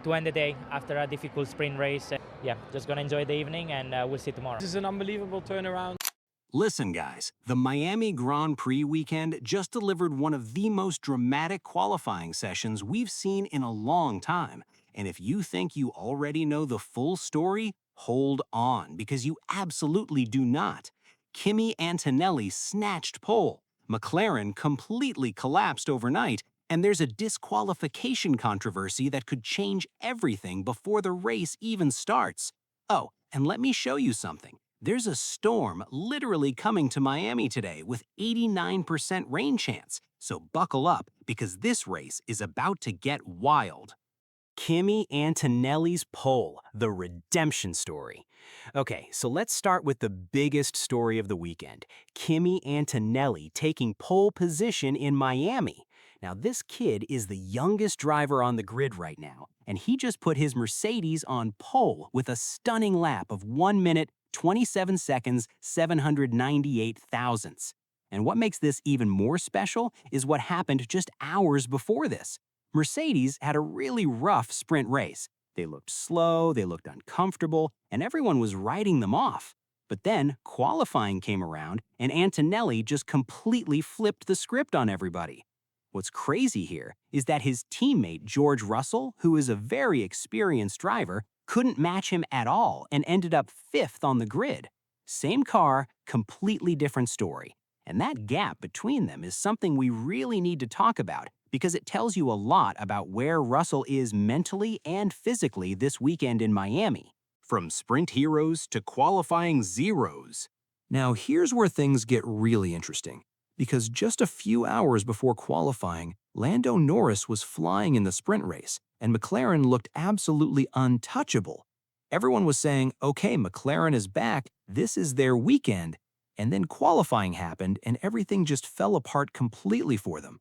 to end the day after a difficult sprint race. Yeah, just gonna enjoy the evening, and we'll see you tomorrow. This is an unbelievable turnaround. Listen, guys, the Miami Grand Prix weekend just delivered one of the most dramatic qualifying sessions we've seen in a long time. And if you think you already know the full story, hold on, because you absolutely do not. Kimi Antonelli snatched pole, McLaren completely collapsed overnight, and there's a disqualification controversy that could change everything before the race even starts. Oh, and let me show you something. There's a storm literally coming to Miami today with 89% rain chance, so buckle up because this race is about to get wild. Kimi Antonelli's pole, the redemption story. Okay, so let's start with the biggest story of the weekend. Kimi Antonelli taking pole position in Miami. Now, this kid is the youngest driver on the grid right now, and he just put his Mercedes on pole with a stunning lap of 1 minute, 27 seconds, 798 thousandths. And what makes this even more special is what happened just hours before this. Mercedes had a really rough sprint race. They looked slow, they looked uncomfortable, and everyone was writing them off. But then qualifying came around, and Antonelli just completely flipped the script on everybody. What's crazy here is that his teammate George Russell, who is a very experienced driver, couldn't match him at all and ended up 5th on the grid. Same car, completely different story. And that gap between them is something we really need to talk about because it tells you a lot about where Russell is mentally and physically this weekend in Miami. From sprint heroes to qualifying zeros. Now here's where things get really interesting, because just a few hours before qualifying, Lando Norris was flying in the sprint race, and McLaren looked absolutely untouchable. Everyone was saying, okay, McLaren is back, this is their weekend. And then qualifying happened, and everything just fell apart completely for them.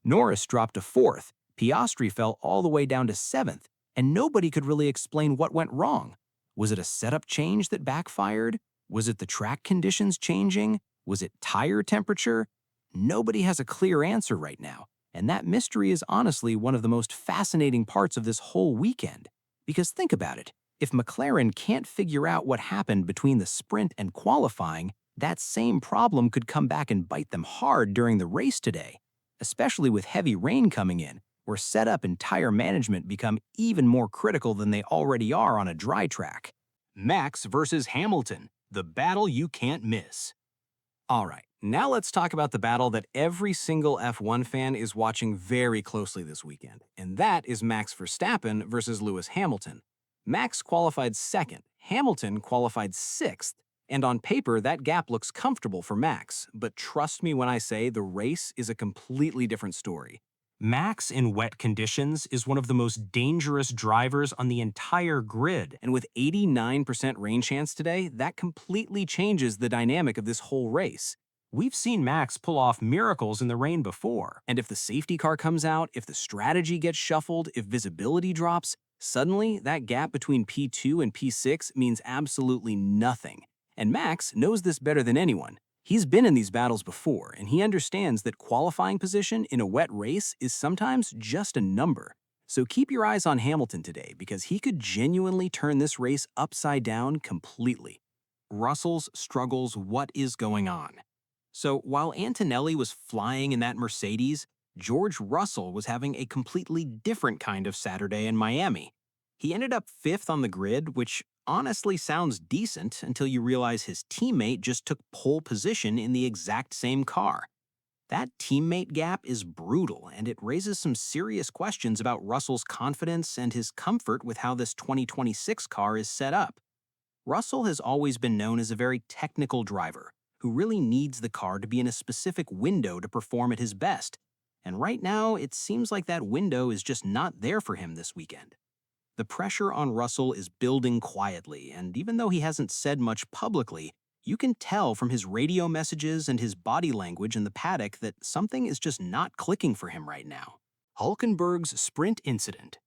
Norris dropped to 4th, Piastri fell all the way down to 7th, and nobody could really explain what went wrong. Was it a setup change that backfired? Was it the track conditions changing? Was it tire temperature? Nobody has a clear answer right now, and that mystery is honestly one of the most fascinating parts of this whole weekend. Because think about it, if McLaren can't figure out what happened between the sprint and qualifying, that same problem could come back and bite them hard during the race today, especially with heavy rain coming in, where setup and tire management become even more critical than they already are on a dry track. Max versus Hamilton, the battle you can't miss. All right, now let's talk about the battle that every single F1 fan is watching very closely this weekend, and that is Max Verstappen versus Lewis Hamilton. Max qualified 2nd, Hamilton qualified 6th, and on paper, that gap looks comfortable for Max, but trust me when I say the race is a completely different story. Max in wet conditions is one of the most dangerous drivers on the entire grid, and with 89% rain chance today, that completely changes the dynamic of this whole race. We've seen Max pull off miracles in the rain before, and if the safety car comes out, if the strategy gets shuffled, if visibility drops, suddenly that gap between P2 and P6 means absolutely nothing. And Max knows this better than anyone. He's been in these battles before, and he understands that qualifying position in a wet race is sometimes just a number. So keep your eyes on Hamilton today because he could genuinely turn this race upside down completely. Russell's struggles, what is going on? So while Antonelli was flying in that Mercedes, George Russell was having a completely different kind of Saturday in Miami. He ended up 5th on the grid, which honestly sounds decent until you realize his teammate just took pole position in the exact same car. That teammate gap is brutal, and it raises some serious questions about Russell's confidence and his comfort with how this 2026 car is set up. Russell has always been known as a very technical driver who really needs the car to be in a specific window to perform at his best, and right now it seems like that window is just not there for him this weekend. The pressure on Russell is building quietly, and even though he hasn't said much publicly, you can tell from his radio messages and his body language in the paddock that something is just not clicking for him right now. Hülkenberg's sprint incident.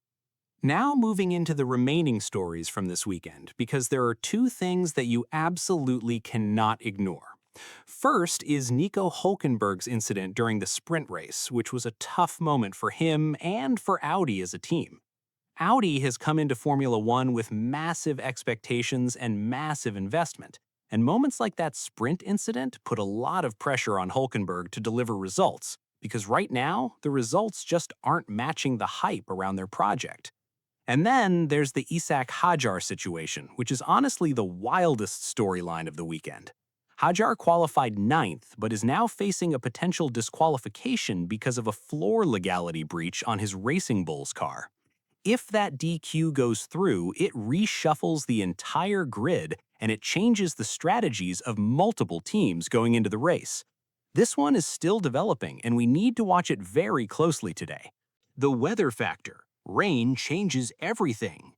Now moving into the remaining stories from this weekend, because there are 2 things that you absolutely cannot ignore. First is Nico Hülkenberg's incident during the sprint race, which was a tough moment for him and for Audi as a team. Audi has come into Formula One with massive expectations and massive investment, and moments like that sprint incident put a lot of pressure on Hulkenberg to deliver results, because right now, the results just aren't matching the hype around their project. And then there's the Isak Hajar situation, which is honestly the wildest storyline of the weekend. Hajar qualified ninth, but is now facing a potential disqualification because of a floor legality breach on his Racing Bulls car. If that DQ goes through, it reshuffles the entire grid and it changes the strategies of multiple teams going into the race. This one is still developing, and we need to watch it very closely today. The weather factor. Rain changes everything.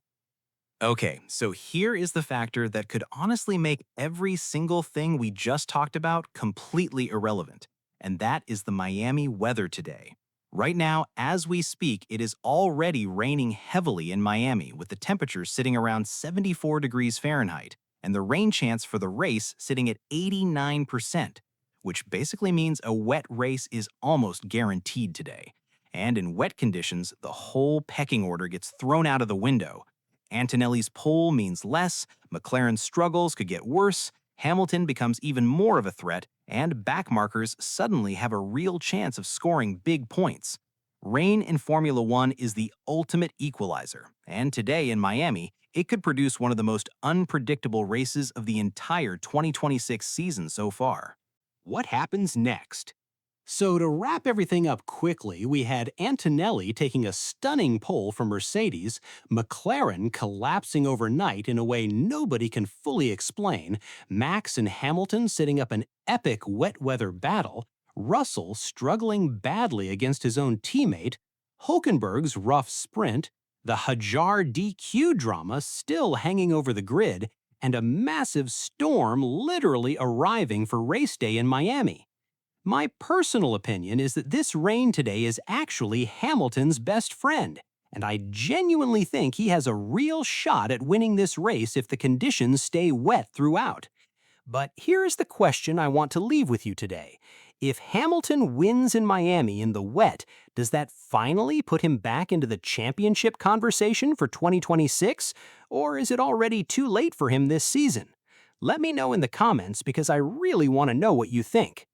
Okay, so here is the factor that could honestly make every single thing we just talked about completely irrelevant, and that is the Miami weather today. Right now, as we speak, it is already raining heavily in Miami, with the temperature sitting around 74 degrees Fahrenheit, and the rain chance for the race sitting at 89%, which basically means a wet race is almost guaranteed today. And in wet conditions, the whole pecking order gets thrown out of the window. Antonelli's pole means less, McLaren's struggles could get worse, Hamilton becomes even more of a threat, and backmarkers suddenly have a real chance of scoring big points. Rain in Formula One is the ultimate equalizer, and today in Miami, it could produce one of the most unpredictable races of the entire 2026 season so far. What happens next? So to wrap everything up quickly, we had Antonelli taking a stunning pole from Mercedes, McLaren collapsing overnight in a way nobody can fully explain, Max and Hamilton setting up an epic wet weather battle, Russell struggling badly against his own teammate, Hulkenberg's rough sprint, the Hajar DQ drama still hanging over the grid, and a massive storm literally arriving for race day in Miami. My personal opinion is that this rain today is actually Hamilton's best friend, and I genuinely think he has a real shot at winning this race if the conditions stay wet throughout. But here is the question I want to leave with you today. If Hamilton wins in Miami in the wet, does that finally put him back into the championship conversation for 2026, or is it already too late for him this season? Let me know in the comments because I really want to know what you think.